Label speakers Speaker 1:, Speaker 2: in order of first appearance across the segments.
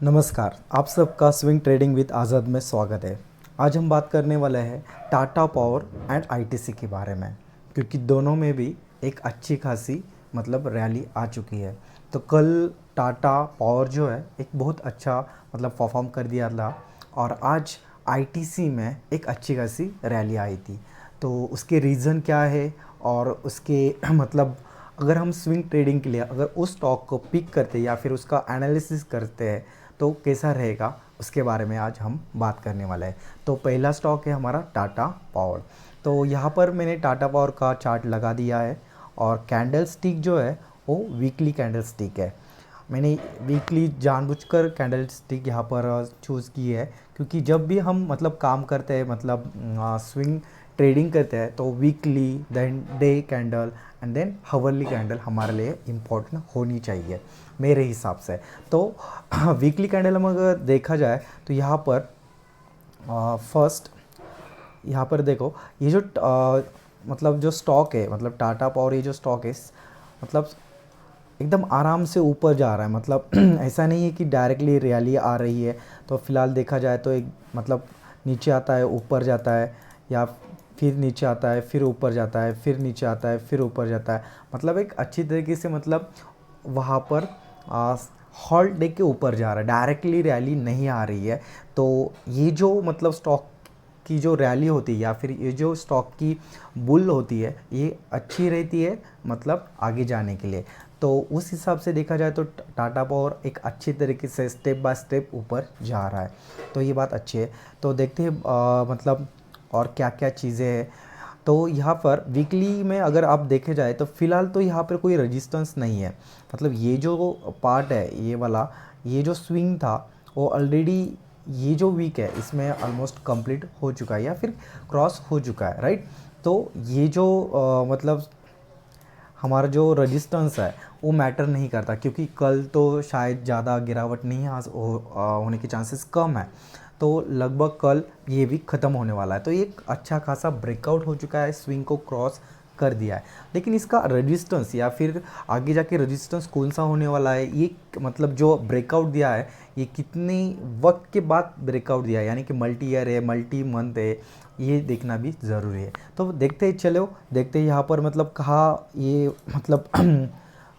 Speaker 1: नमस्कार, आप सबका स्विंग ट्रेडिंग विद आज़ाद में स्वागत है। आज हम बात करने वाले हैं टाटा पावर एंड आईटीसी के बारे में, क्योंकि दोनों में भी एक अच्छी खासी रैली आ चुकी है। तो कल टाटा पावर जो है एक बहुत अच्छा परफॉर्म कर दिया था और आज आईटीसी में एक अच्छी खासी रैली आई थी। तो उसके रीज़न क्या है और उसके अगर हम स्विंग ट्रेडिंग के लिए अगर उस स्टॉक को पिक करते हैं या फिर उसका एनालिसिस करते हैं तो कैसा रहेगा, उसके बारे में आज हम बात करने वाले हैं। तो पहला स्टॉक है हमारा टाटा पावर। तो यहाँ पर मैंने टाटा पावर का चार्ट लगा दिया है और कैंडल स्टिक जो है वो वीकली कैंडल स्टिक है। मैंने वीकली जानबूझकर कैंडल स्टिक यहाँ पर चूज़ की है, क्योंकि जब भी हम काम करते हैं स्विंग ट्रेडिंग करते हैं तो weekly then day candle and then hourly candle हमारे लिए इम्पोर्टेंट होनी चाहिए मेरे हिसाब से। तो वीकली कैंडल हम अगर देखा जाए तो यहाँ पर फर्स्ट यहाँ पर देखो, ये जो जो स्टॉक है टाटा पावर, ये जो स्टॉक है मतलब एकदम आराम से ऊपर जा रहा है। ऐसा नहीं है कि डायरेक्टली रैली आ रही है। तो फिलहाल देखा जाए तो एक नीचे आता है ऊपर जाता है, या फिर नीचे आता है फिर ऊपर जाता है, फिर नीचे आता है फिर ऊपर जाता है। एक अच्छी तरीके से वहाँ पर हॉल्ट दे के ऊपर जा रहा है, डायरेक्टली रैली नहीं आ रही है। तो ये जो स्टॉक की जो रैली होती है या फिर ये जो स्टॉक की बुल होती है, ये अच्छी रहती है आगे जाने के लिए। तो उस हिसाब से देखा जाए तो टाटा पावर एक अच्छी तरीके से स्टेप बाय स्टेप ऊपर जा रहा है, तो ये बात अच्छी है। तो देखते हैं और क्या क्या चीज़ें हैं। तो यहाँ पर वीकली में अगर आप देखे जाए तो फ़िलहाल तो यहाँ पर कोई रेजिस्टेंस नहीं है। ये जो पार्ट है, ये वाला, ये जो स्विंग था वो ऑलरेडी ये जो वीक है इसमें ऑलमोस्ट कंप्लीट हो चुका है या फिर क्रॉस हो चुका है, राइट। तो ये जो हमारा जो रेजिस्टेंस है वो मैटर नहीं करता, क्योंकि कल तो शायद ज़्यादा गिरावट नहीं होने के चांसेस कम है। तो लगभग कल ये वीक ख़त्म होने वाला है। तो एक अच्छा खासा ब्रेकआउट हो चुका है, स्विंग को क्रॉस कर दिया है। लेकिन इसका रेजिस्टेंस या फिर आगे जाके रेजिस्टेंस कौन सा होने वाला है, ये जो ब्रेकआउट दिया है ये कितने वक्त के बाद ब्रेकआउट दिया है, यानी कि मल्टी ईयर है, मल्टी मंथ है, ये देखना भी ज़रूरी है। तो देखते हैं, चलो देखते हैं यहाँ पर कहाँ ये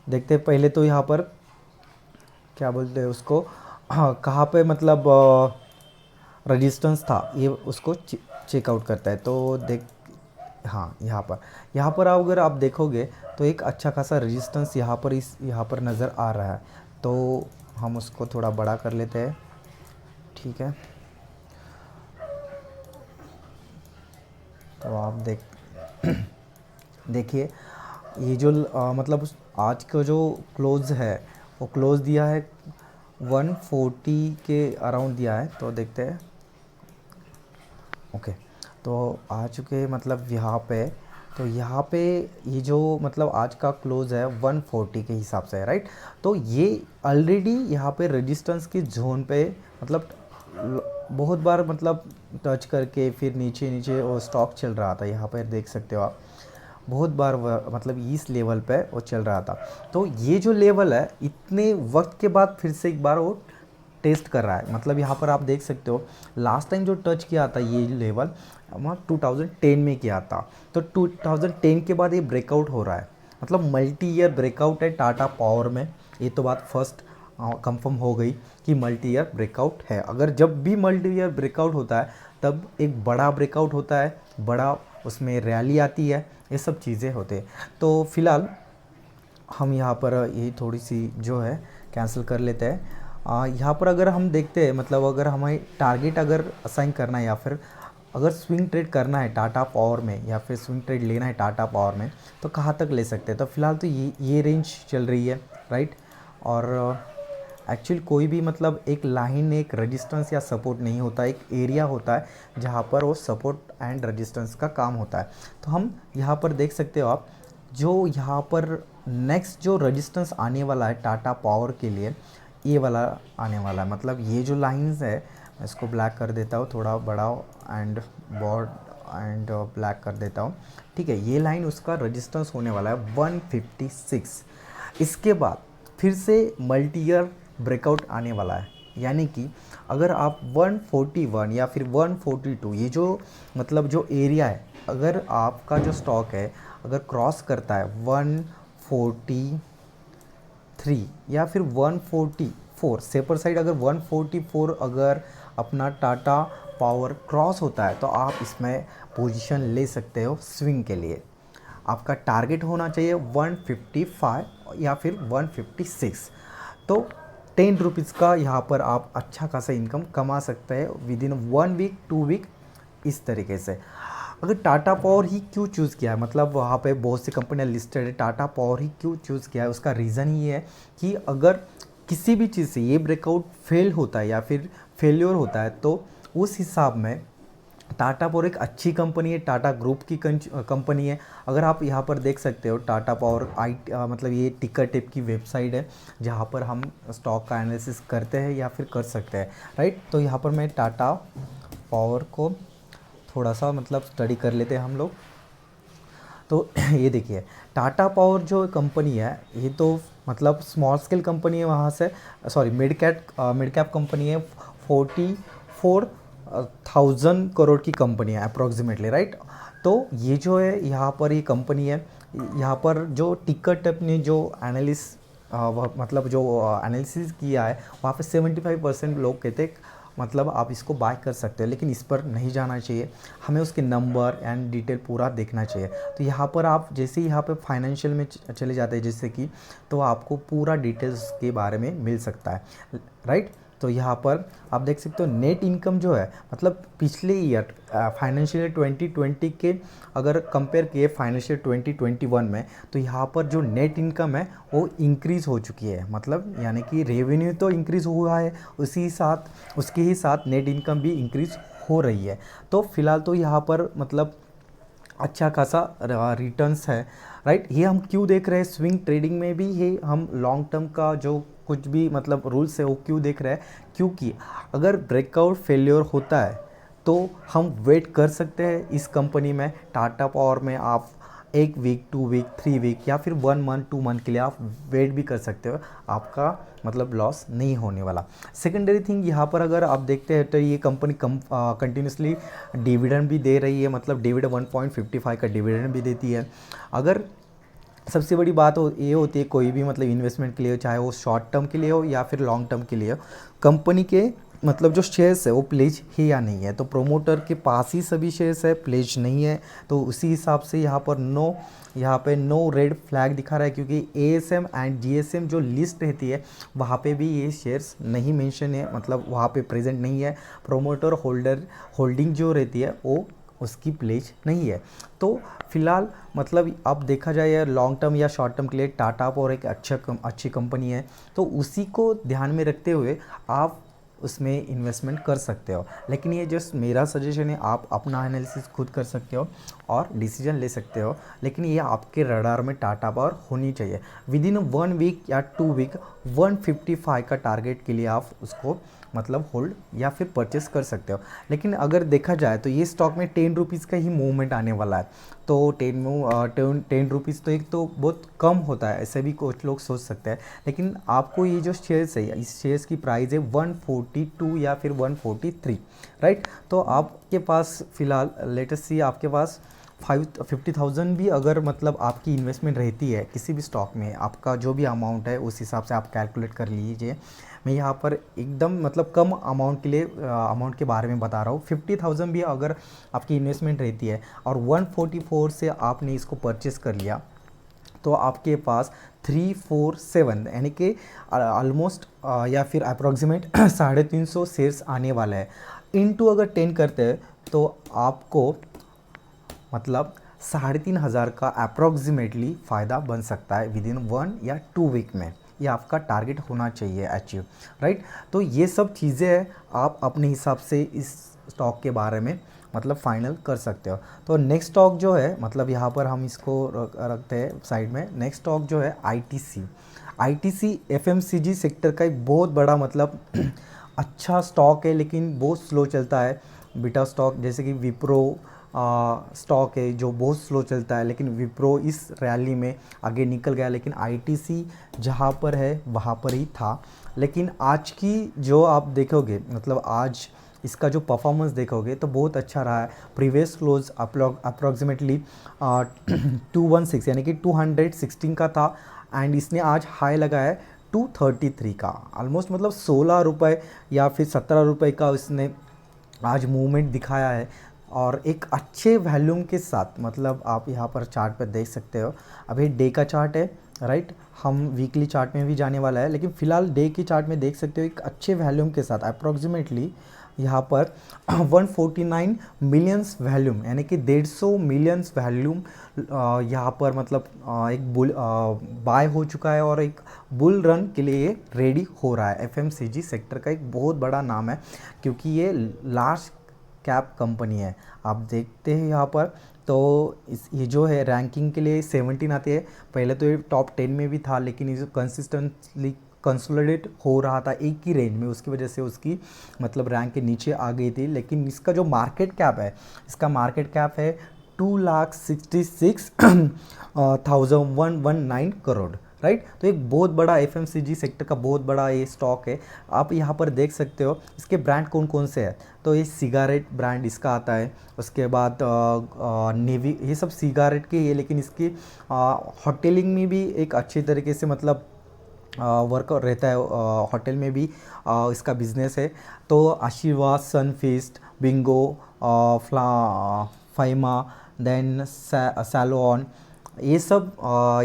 Speaker 1: देखते हैं। पहले तो यहाँ पर क्या बोलते हैं उसको, हाँ, कहाँ पे रेजिस्टेंस था ये उसको चेकआउट करता है। तो देख, हाँ, यहाँ पर अगर आप देखोगे तो एक अच्छा खासा रेजिस्टेंस यहाँ पर नज़र आ रहा है। तो हम उसको थोड़ा बड़ा कर लेते हैं, ठीक है। तो आप देखिए, ये जो आज का जो क्लोज़ है वो क्लोज़ दिया है 140 के अराउंड दिया है। तो देखते हैं, ओके। तो आ चुके यहाँ पे। तो यहाँ पे ये जो आज का क्लोज़ है 140 के हिसाब से है, राइट। तो ये ऑलरेडी यहाँ पे रेजिस्टेंस की जोन पे बहुत बार टच करके फिर नीचे नीचे वो स्टॉक चल रहा था। यहाँ पर देख सकते हो आप, बहुत बार इस लेवल पे वो चल रहा था। तो ये जो लेवल है इतने वक्त के बाद फिर से एक बार वो टेस्ट कर रहा है। यहाँ पर आप देख सकते हो लास्ट टाइम जो टच किया था ये लेवल 2010 में किया था। तो 2010 के बाद ये ब्रेकआउट हो रहा है, मल्टी ईयर ब्रेकआउट है टाटा पावर में। ये तो बात फर्स्ट कंफर्म हो गई कि मल्टी ईयर ब्रेकआउट है। अगर जब भी मल्टी ईयर ब्रेकआउट होता है तब एक बड़ा ब्रेकआउट होता है, बड़ा उसमें रैली आती है, ये सब चीज़ें होते हैं। तो फिलहाल हम यहाँ पर ये थोड़ी सी जो है कैंसिल कर लेते हैं। यहाँ पर अगर हम देखते हैं अगर हमें टारगेट अगर असाइन करना है या फिर अगर स्विंग ट्रेड करना है टाटा पावर में या फिर स्विंग ट्रेड लेना है टाटा पावर में, तो कहाँ तक ले सकते हैं। तो फिलहाल तो ये रेंज चल रही है, राइट। और एक्चुअली कोई भी एक लाइन, एक रेजिस्टेंस या सपोर्ट नहीं होता, एक एरिया होता है जहाँ पर वो सपोर्ट एंड रेजिस्टेंस का काम होता है। तो हम यहाँ पर देख सकते हो आप, जो यहाँ पर नेक्स्ट जो रेजिस्टेंस आने वाला है टाटा पावर के लिए, ये वाला आने वाला है। ये जो लाइंस है, मैं इसको ब्लैक कर देता हूँ, थोड़ा बड़ा एंड बॉर्ड एंड ब्लैक कर देता हूँ, ठीक है। ये लाइन उसका रेजिस्टेंस होने वाला है 156। इसके बाद फिर से मल्टी ईयर ब्रेकआउट आने वाला है, यानी कि अगर आप 141 या फिर 142 ये जो मतलब जो एरिया है, अगर आपका जो स्टॉक है अगर क्रॉस करता है 143 या फिर 144, सेपर साइड अगर 144 अगर अपना टाटा पावर क्रॉस होता है तो आप इसमें पोजीशन ले सकते हो स्विंग के लिए। आपका टारगेट होना चाहिए 155 या फिर 156। तो 10 रुपीज़ का यहाँ पर आप अच्छा खासा इनकम कमा सकते हैं विद इन 1 वीक 2 वीक इस तरीके से। अगर टाटा पावर ही क्यों चूज़ किया है, मतलब वहाँ पे बहुत सी कंपनियाँ लिस्टेड है, टाटा पावर ही क्यों चूज़ किया है, उसका रीज़न ये है कि अगर किसी भी चीज़ से ये ब्रेकआउट फेल होता है या फिर फेल्योर होता है तो उस हिसाब में टाटा पावर एक अच्छी कंपनी है, टाटा ग्रुप की कंपनी है। अगर आप यहाँ पर देख सकते हो टाटा पावर मतलब ये टिकर टिप की वेबसाइट है जहाँ पर हम स्टॉक का एनालिसिस करते हैं या फिर कर सकते हैं, राइट। तो यहाँ पर मैं टाटा पावर को थोड़ा सा मतलब स्टडी कर लेते हैं हम लोग। तो ये देखिए टाटा पावर जो कंपनी है ये तो मतलब स्मॉल स्केल कंपनी है, वहाँ से सॉरी मिड कैप कंपनी है, 44,000 करोड़ की कंपनी है अप्रॉक्सीमेटली, राइट। तो ये जो है यहाँ पर ये कंपनी है, यहाँ पर जो टिकट ने जो मतलब जो एनालिसिस किया है वहाँ पे 75% लोग कहते हैं मतलब आप इसको बाय कर सकते हो, लेकिन इस पर नहीं जाना चाहिए, हमें उसके नंबर एंड डिटेल पूरा देखना चाहिए। तो यहाँ पर आप जैसे ही यहाँ पे फाइनेंशियल में चले जाते हैं जैसे कि, तो आपको पूरा डिटेल्स के बारे में मिल सकता है, राइट। तो यहाँ पर आप देख सकते हो नेट इनकम जो है मतलब पिछले ईयर फाइनेंशियल 2020 के अगर कंपेयर किए फाइनेंशियल 2021 में, तो यहाँ पर जो नेट इनकम है वो इंक्रीज़ हो चुकी है, मतलब यानी कि रेवेन्यू तो इंक्रीज़ हुआ है उसके ही साथ नेट इनकम भी इंक्रीज़ हो रही है। तो फिलहाल तो यहाँ पर मतलब अच्छा खासा रिटर्न्स है, राइट। ये हम क्यों देख रहे हैं स्विंग ट्रेडिंग में भी, ये हम लॉन्ग टर्म का जो कुछ भी मतलब रूल्स है वो क्यों देख रहे हैं, क्योंकि अगर ब्रेकआउट फेलियर होता है तो हम वेट कर सकते हैं इस कंपनी में। टाटा पावर में आप 1 वीक 2 वीक 3 वीक या फिर 1 मंथ 2 मंथ के लिए आप वेट भी कर सकते हो, आपका मतलब लॉस नहीं होने वाला। सेकेंडरी थिंग यहाँ पर अगर आप देखते हैं तो ये कंपनी कंटिन्यूसली डिविडेंड भी दे रही है, मतलब डिविडेंड 1.55 का डिविडेंड भी देती है। अगर सबसे बड़ी बात ये होती है कोई भी मतलब इन्वेस्टमेंट के लिए, चाहे वो शॉर्ट टर्म के लिए हो या फिर लॉन्ग टर्म के लिए हो, कंपनी के मतलब जो शेयर्स है वो प्लेज है या नहीं है। तो प्रोमोटर के पास ही सभी शेयर्स है, प्लेज नहीं है, तो उसी हिसाब से यहाँ पर यहाँ पे नो रेड फ्लैग दिखा रहा है, क्योंकि एएसएम एंड जीएसएम जो लिस्ट रहती है वहाँ पे भी ये शेयर्स नहीं मेंशन है, मतलब वहाँ पे प्रेजेंट नहीं है। प्रोमोटर होल्डिंग जो रहती है वो उसकी प्लेज नहीं है। तो फिलहाल मतलब अब देखा जाए या लॉन्ग टर्म या शॉर्ट टर्म के लिए टाटा पावर एक अच्छी कंपनी है, तो उसी को ध्यान में रखते हुए आप उसमें इन्वेस्टमेंट कर सकते हो। लेकिन ये जस्ट मेरा सजेशन है, आप अपना एनालिसिस खुद कर सकते हो और डिसीजन ले सकते हो, लेकिन ये आपके रडार में टाटा पावर होनी चाहिए। विद इन 1 वीक या 2 वीक 155 का टारगेट के लिए आप उसको मतलब होल्ड या फिर परचेस कर सकते हो। लेकिन अगर देखा जाए तो ये स्टॉक में 10 रुपीज़ का ही मूवमेंट आने वाला है, तो 10 रुपीज़ तो एक तो बहुत कम होता है, ऐसे भी कुछ लोग सोच सकते हैं। लेकिन आपको ये जो शेयर्स है, इस शेयर्स की प्राइस है 142 या फिर 143, राइट। तो आपके पास फ़िलहाल लेटेस्ट सी आपके पास 50,000 भी अगर मतलब आपकी इन्वेस्टमेंट रहती है किसी भी स्टॉक में, आपका जो भी अमाउंट है उस हिसाब से आप कैलकुलेट कर लीजिए। मैं यहाँ पर एकदम मतलब कम अमाउंट के लिए अमाउंट के बारे में बता रहा हूँ। 50,000 भी अगर आपकी इन्वेस्टमेंट रहती है और 144 से आपने इसको परचेस कर लिया, तो आपके पास 347 यानी कि ऑलमोस्ट या फिर अप्रॉक्सीमेट 350 शेयर्स आने वाले हैं। इनटू अगर 10 करते हैं तो आपको मतलब 3,500 का अप्रॉक्सीमेटली फ़ायदा बन सकता है विद इन 1 या 2 वीक में। ये आपका टारगेट होना चाहिए अचीव, राइट। तो ये सब चीज़ें हैं, आप अपने हिसाब से इस स्टॉक के बारे में मतलब फाइनल कर सकते हो। तो नेक्स्ट स्टॉक जो है मतलब यहाँ पर हम इसको रखते हैं साइड में। नेक्स्ट स्टॉक जो है आईटीसी एफएमसीजी सेक्टर का एक बहुत बड़ा मतलब अच्छा स्टॉक है, लेकिन बहुत स्लो चलता है। बीटा स्टॉक जैसे कि विप्रो स्टॉक है जो बहुत स्लो चलता है, लेकिन विप्रो इस रैली में आगे निकल गया, लेकिन आईटीसी जहाँ पर है वहाँ पर ही था। लेकिन आज की जो आप देखोगे मतलब आज इसका जो परफॉर्मेंस देखोगे तो बहुत अच्छा रहा है। प्रीवियस क्लोज अप्रॉक्सीमेटली 216 यानी कि 216 का था, एंड इसने आज हाई लगा है 233 का। ऑलमोस्ट मतलब 16 रुपये या फिर 17 रुपये का इसने आज मूवमेंट दिखाया है, और एक अच्छे वॉल्यूम के साथ। मतलब आप यहाँ पर चार्ट पर देख सकते हो, अभी डे का चार्ट है राइट, हम वीकली चार्ट में भी जाने वाला है, लेकिन फिलहाल डे के चार्ट में देख सकते हो एक अच्छे वॉल्यूम के साथ अप्रॉक्सीमेटली यहाँ पर 149 मिलियंस वॉल्यूम यानी कि 150 मिलियंस वॉल्यूम यहाँ पर मतलब एक बुल बाय हो चुका है, और एक बुल रन के लिए रेडी हो रहा है। एफएमसीजी सेक्टर का एक बहुत बड़ा नाम है, क्योंकि ये लार्ज कैप कंपनी है। आप देखते हैं यहाँ पर तो ये जो है रैंकिंग के लिए 17 आती है। पहले तो ये टॉप 10 में भी था, लेकिन ये कंसिस्टेंटली कंसोलिडेट हो रहा था एक ही रेंज में, उसकी वजह से उसकी मतलब रैंक के नीचे आ गई थी। लेकिन इसका जो मार्केट कैप है, इसका मार्केट कैप है 2,66,119 करोड़ राइट। तो एक बहुत बड़ा एफएमसीजी सेक्टर का बहुत बड़ा ये स्टॉक है। आप यहाँ पर देख सकते हो इसके ब्रांड कौन कौन से हैं। तो ये सिगारेट ब्रांड इसका आता है, उसके बाद नेवी, ये सब सिगारेट के है, लेकिन इसकी होटलिंग में भी एक अच्छे तरीके से मतलब वर्क रहता है। होटल में भी इसका बिजनेस है। तो आशीर्वाद, Sunfeast, Bingo, Faima, then salon, ये सब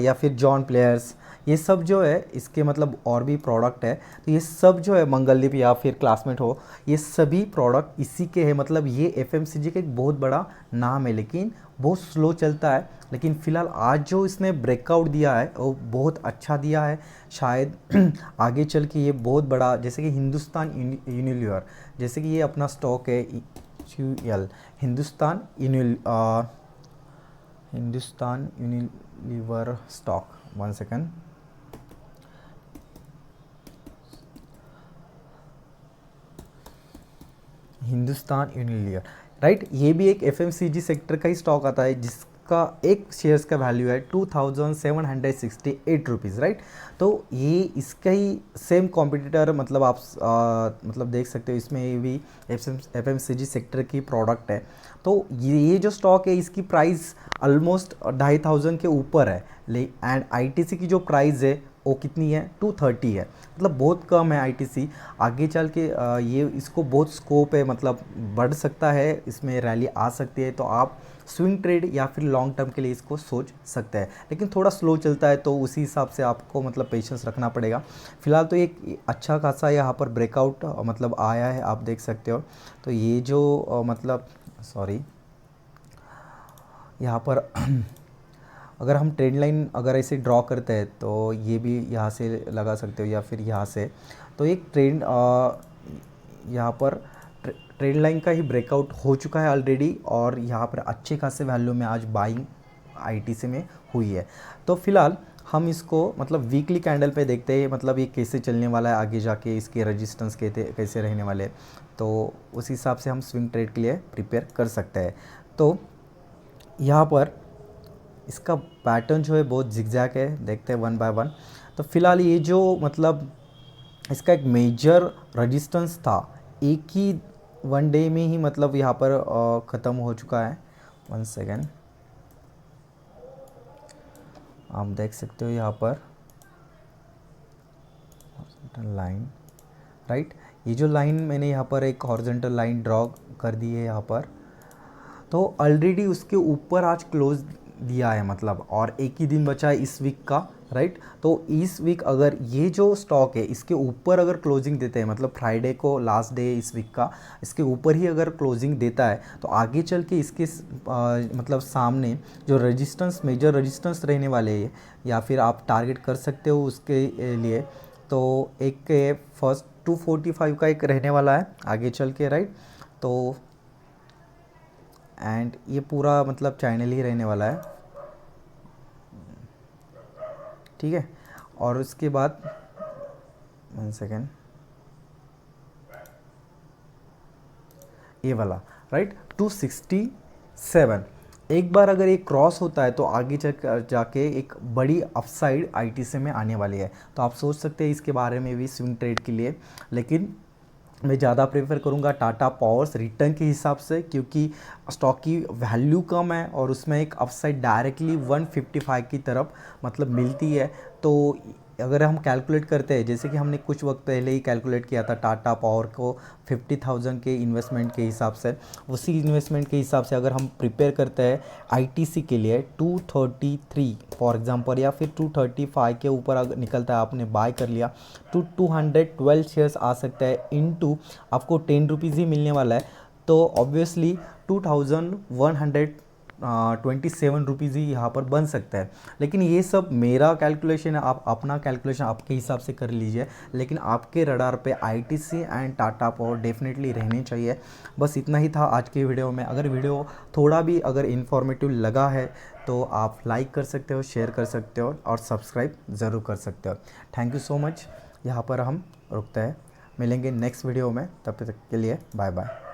Speaker 1: या फिर जॉन प्लेयर्स, ये सब जो है इसके मतलब और भी प्रोडक्ट है। तो ये सब जो है मंगलदीप या फिर क्लासमेट हो, ये सभी प्रोडक्ट इसी के हैं। मतलब ये एफएमसीजी का एक बहुत बड़ा नाम है, लेकिन बहुत स्लो चलता है। लेकिन फ़िलहाल आज जो इसने ब्रेकआउट दिया है वो बहुत अच्छा दिया है। शायद आगे चल के ये बहुत बड़ा, जैसे कि हिंदुस्तान यूनिलीवर, जैसे कि ये अपना स्टॉक है HUL, Hindustan Unilever stock, 1 second, Hindustan Unilever right. ये भी एक एफएमसीजी सेक्टर का ही स्टॉक आता है, जिसका एक शेयर्स का वैल्यू है 2,768 रुपीज़ राइट। तो ये इसका ही सेम कॉम्पिटिटर मतलब आप मतलब देख सकते हो, इसमें ये भी एफएमसीजी सेक्टर की प्रोडक्ट है। तो ये जो स्टॉक है इसकी प्राइस ऑलमोस्ट 2,500 के ऊपर है, एंड आईटीसी की जो प्राइस है वो कितनी है, 230 है। मतलब बहुत कम है आईटीसी। आगे चल के ये इसको बहुत स्कोप है, मतलब बढ़ सकता है, इसमें रैली आ सकती है। तो आप स्विंग ट्रेड या फिर लॉन्ग टर्म के लिए इसको सोच सकते हैं, लेकिन थोड़ा स्लो चलता है तो उसी हिसाब से आपको मतलब पेशेंस रखना पड़ेगा। फिलहाल तो एक अच्छा खासा यहाँ पर ब्रेकआउट मतलब आया है, आप देख सकते हो। तो ये जो मतलब सॉरी यहाँ पर अगर हम ट्रेंड लाइन अगर ऐसे ड्रॉ करते हैं तो ये भी यहाँ से लगा सकते हो या फिर यहाँ से। तो एक ट्रेंड यहाँ पर ट्रेंड लाइन का ही ब्रेकआउट हो चुका है ऑलरेडी, और यहाँ पर अच्छे खासे वैल्यू में आज बाइंग आईटीसी में हुई है। तो फिलहाल हम इसको मतलब वीकली कैंडल पे देखते हैं, मतलब ये कैसे चलने वाला है आगे जाके, इसके रेजिस्टेंस कैसे रहने वाले, तो उस हिसाब से हम स्विंग ट्रेड के लिए प्रिपेयर कर सकते हैं। तो यहाँ पर इसका पैटर्न जो है बहुत जिगजैग है, देखते हैं वन बाय वन। तो फिलहाल ये जो मतलब इसका एक मेजर रेजिस्टेंस था, एक ही 1 डे में ही मतलब यहाँ पर ख़त्म हो चुका है। 1 सेकेंड, आप देख सकते हो यहाँ पर हॉरिजॉन्टल लाइन राइट। ये जो लाइन मैंने यहाँ पर एक हॉरिजॉन्टल लाइन ड्रॉ कर दी है यहाँ पर, तो ऑलरेडी उसके ऊपर आज क्लोज दिया है मतलब, और एक ही दिन बचा है इस वीक का राइट। तो इस वीक अगर ये जो स्टॉक है इसके ऊपर अगर क्लोजिंग देते हैं, मतलब फ्राइडे को लास्ट डे इस वीक का, इसके ऊपर ही अगर क्लोजिंग देता है तो आगे चल के इसके मतलब सामने जो रेजिस्टेंस, मेजर रेजिस्टेंस रहने वाले हैं या फिर आप टारगेट कर सकते हो उसके लिए, तो एक फर्स्ट 245 का एक रहने वाला है आगे चल के राइट। तो एंड ये पूरा मतलब चैनल ही रहने वाला है, ठीक है। और उसके बाद 1 सेकेंड, ये वाला राइट 267, एक बार अगर ये क्रॉस होता है तो आगे जाके एक बड़ी अपसाइड आईटीसी में आने वाली है। तो आप सोच सकते हैं इसके बारे में भी स्विंग ट्रेड के लिए। लेकिन मैं ज़्यादा प्रेफर करूँगा टाटा पावर्स रिटर्न के हिसाब से, क्योंकि स्टॉक की वैल्यू कम है और उसमें एक अपसाइड डायरेक्टली 155 की तरफ मतलब मिलती है। तो अगर हम कैलकुलेट करते हैं, जैसे कि हमने कुछ वक्त पहले ही कैलकुलेट किया था टाटा पावर को 50,000 के इन्वेस्टमेंट के हिसाब से, उसी इन्वेस्टमेंट के हिसाब से अगर हम प्रिपेयर करते हैं आईटीसी के लिए 233 फॉर एग्जांपल, या फिर 235 के ऊपर अगर निकलता है, आपने बाय कर लिया तो 212 शेयर्स आ सकता है, इनटू आपको 10 रुपीज़ ही मिलने वाला है। तो ऑब्वियसली 2127 रुपीज़ ही यहाँ पर बन सकता है। लेकिन ये सब मेरा कैलकुलेशन है, आप अपना कैलकुलेशन आपके हिसाब से कर लीजिए। लेकिन आपके रडार पे ITC and Tata power definitely रहने चाहिए। बस इतना ही था आज की वीडियो में। अगर वीडियो थोड़ा भी अगर इन्फॉर्मेटिव लगा है तो आप लाइक कर सकते हो, शेयर कर सकते हो और सब्सक्राइब ज़रूर कर सकते हो। Thank you so much. यहाँ पर हम रुकते हैं, मिलेंगे नेक्स्ट वीडियो में, तब तक के लिए बाय बाय।